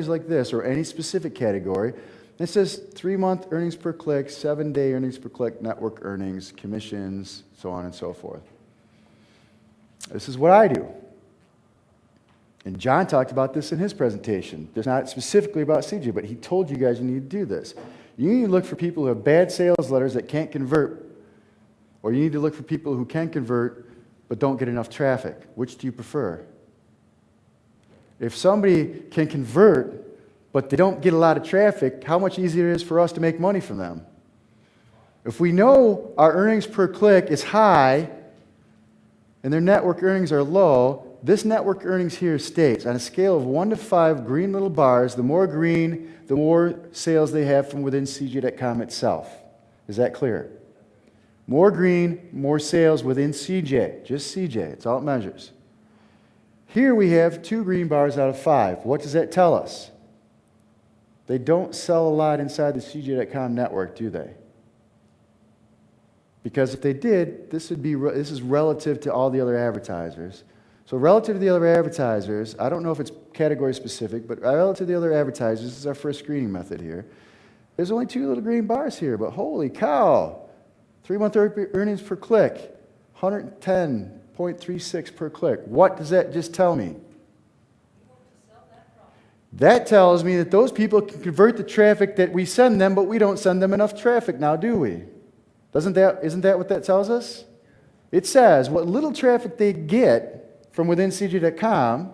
like this, or any specific category, it says 3-month earnings per click, 7-day earnings per click, network earnings, commissions, so on and so forth. This is what I do. And John talked about this in his presentation. It's not specifically about CJ, but he told you guys you need to do this. You need to look for people who have bad sales letters that can't convert, or you need to look for people who can convert but don't get enough traffic. Which do you prefer? If somebody can convert but they don't get a lot of traffic, how much easier it is for us to make money from them? If we know our earnings per click is high and their network earnings are low, this network earnings here states on a scale of 1 to 5 green little bars, the more green, the more sales they have from within CJ.com itself. Is that clear? More green, more sales within CJ. Just CJ. It's all it measures. Here we have 2 green bars out of 5. What does that tell us? They don't sell a lot inside the CJ.com network, do they? Because if they did, this is relative to all the other advertisers. So relative to the other advertisers, I don't know if it's category specific, but relative to the other advertisers, this is our first screening method here. There's only 2 little green bars here, but holy cow! 3-month earnings per click, 110.36 per click. What does that just tell me? That tells me that those people can convert the traffic that we send them, but we don't send them enough traffic now, do we? Isn't that what that tells us? It says what little traffic they get from within CJ.com,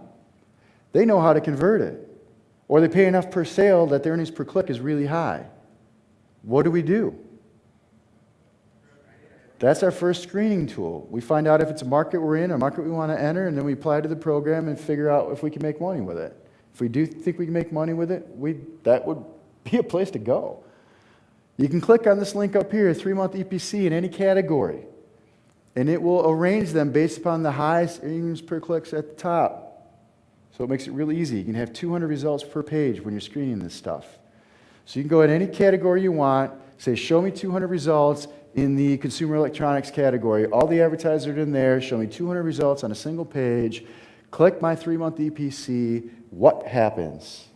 they know how to convert it. Or they pay enough per sale that their earnings per click is really high. What do? That's our first screening tool. We find out if it's a market we're in, a market we want to enter, and then we apply to the program and figure out if we can make money with it. If we do think we can make money with it, that would be a place to go. You can click on this link up here, 3-month EPC in any category, and it will arrange them based upon the highest earnings per clicks at the top. So it makes it really easy. You can have 200 results per page when you're screening this stuff. So you can go in any category you want, say, show me 200 results in the consumer electronics category. All the advertisers are in there, show me 200 results on a single page. Click my 3-month EPC. What happens?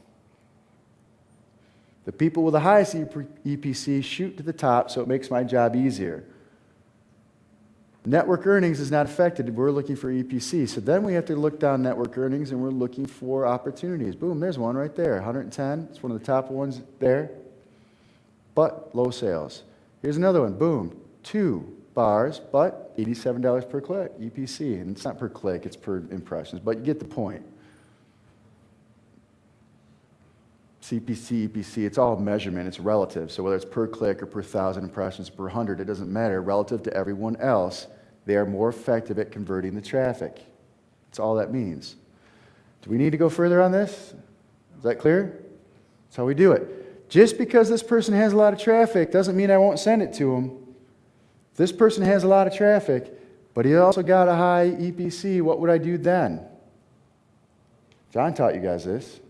The people with the highest EPC shoot to the top, so it makes my job easier. Network earnings is not affected. We're looking for EPC. So then we have to look down network earnings, and we're looking for opportunities. Boom, there's one right there, 110. It's one of the top ones there, but low sales. Here's another one. Boom, 2 bars, but $87 per click, EPC. And it's not per click, it's per impressions, but you get the point. CPC, EPC, it's all measurement, it's relative. So whether it's per click or per 1,000 impressions, per 100, it doesn't matter. Relative to everyone else, they are more effective at converting the traffic. That's all that means. Do we need to go further on this? Is that clear? That's how we do it. Just because this person has a lot of traffic doesn't mean I won't send it to them. If this person has a lot of traffic, but he also got a high EPC, what would I do then? John taught you guys this.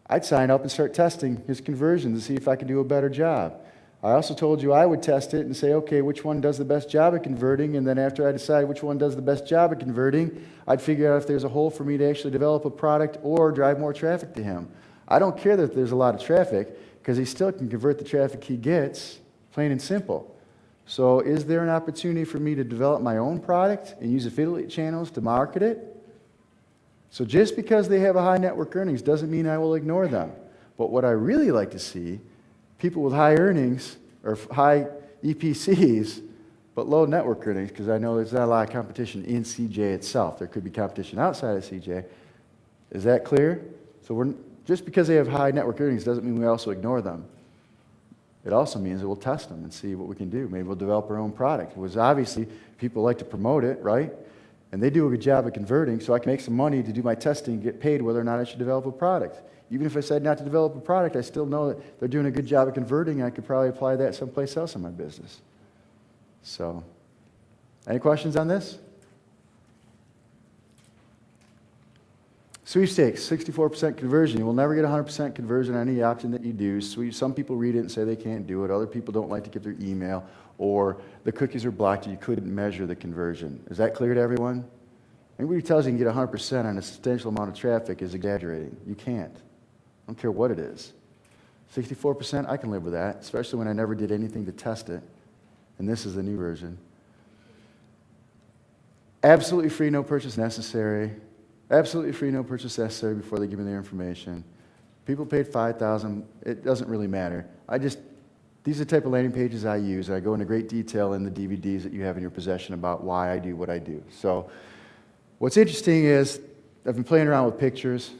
I'd sign up and start testing his conversion to see if I could do a better job. I also told you I would test it and say, okay, which one does the best job at converting? And then after I decide which one does the best job at converting, I'd figure out if there's a hole for me to actually develop a product or drive more traffic to him. I don't care that there's a lot of traffic because he still can convert the traffic he gets, plain and simple. So is there an opportunity for me to develop my own product and use affiliate channels to market it? So just because they have a high network earnings doesn't mean I will ignore them. But what I really like to see, people with high earnings or high EPCs, but low network earnings, because I know there's not a lot of competition in CJ itself. There could be competition outside of CJ. Is that clear? So just because they have high network earnings doesn't mean we also ignore them. It also means that we'll test them and see what we can do. Maybe we'll develop our own product. Because obviously, people like to promote it, right? And they do a good job at converting, so I can make some money to do my testing and get paid whether or not I should develop a product. Even if I said not to develop a product, I still know that they're doing a good job at converting, and I could probably apply that someplace else in my business. So, any questions on this? Sweepstakes, 64% conversion. You will never get 100% conversion on any option that you do. Some people read it and say they can't do it. Other people don't like to give their email, or the cookies are blocked and you couldn't measure the conversion. Is that clear to everyone? Anybody who tells you can get 100% on a substantial amount of traffic is exaggerating. You can't. I don't care what it is. 64%, I can live with that, especially when I never did anything to test it. And this is the new version. Absolutely free, no purchase necessary. Absolutely free, no purchase necessary before they give me their information. People paid $5,000. It doesn't really matter. These are the type of landing pages I use. I go into great detail in the DVDs that you have in your possession about why I do what I do. So what's interesting is I've been playing around with pictures.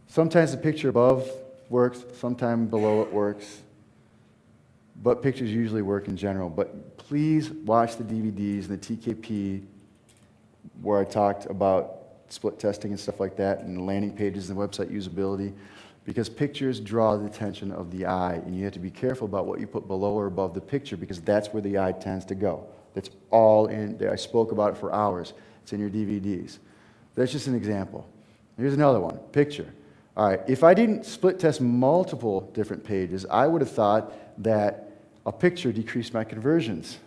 Sometimes the picture above works, sometimes below it works. But pictures usually work in general. But please watch the DVDs and the TKP where I talked about split testing and stuff like that, and the landing pages and website usability, because pictures draw the attention of the eye, and you have to be careful about what you put below or above the picture, because that's where the eye tends to go. That's all in there. I spoke about it for hours. It's in your DVDs. That's just an example. Here's another one, picture. All right, if I didn't split test multiple different pages, I would have thought that a picture decreased my conversions,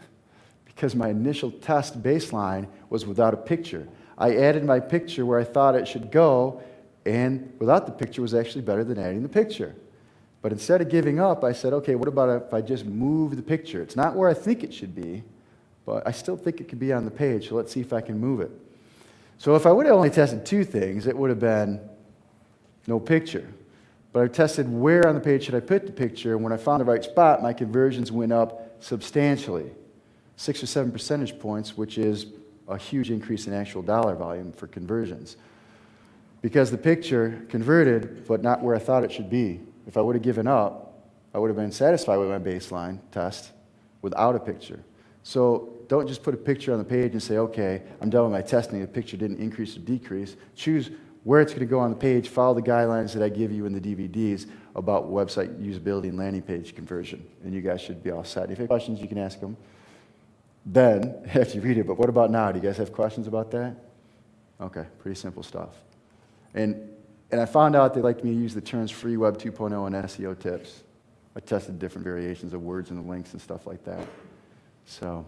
because my initial test baseline was without a picture. I added my picture where I thought it should go, and without the picture was actually better than adding the picture. But instead of giving up, I said, okay, what about if I just move the picture? It's not where I think it should be, but I still think it could be on the page, so let's see if I can move it. So if I would have only tested two things, it would have been no picture. But I tested where on the page should I put the picture, and when I found the right spot, my conversions went up substantially. 6 or 7 percentage points, which is a huge increase in actual dollar volume for conversions. Because the picture converted, but not where I thought it should be. If I would have given up, I would have been satisfied with my baseline test without a picture. So don't just put a picture on the page and say, okay, I'm done with my testing. The picture didn't increase or decrease. Choose where it's going to go on the page. Follow the guidelines that I give you in the DVDs about website usability and landing page conversion. And you guys should be all set. If you have questions, you can ask them then after you read it. But what about now? Do you guys have questions about that? Okay, pretty simple stuff. And I found out they liked me to use the terms free Web 2.0 and SEO tips. I tested different variations of words and the links and stuff like that. So,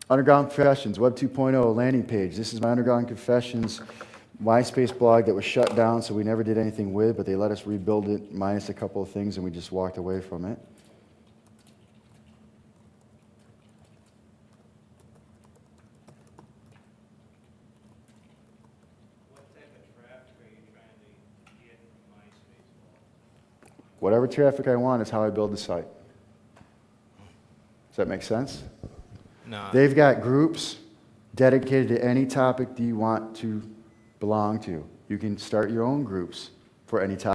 Underground Confessions, Web 2.0 landing page. This is my Underground Confessions MySpace blog that was shut down, so we never did anything with, but they let us rebuild it minus a couple of things, and we just walked away from it. Whatever traffic I want is how I build the site. Does that make sense? No. They've got groups dedicated to any topic that you want to belong to. You can start your own groups for any topic.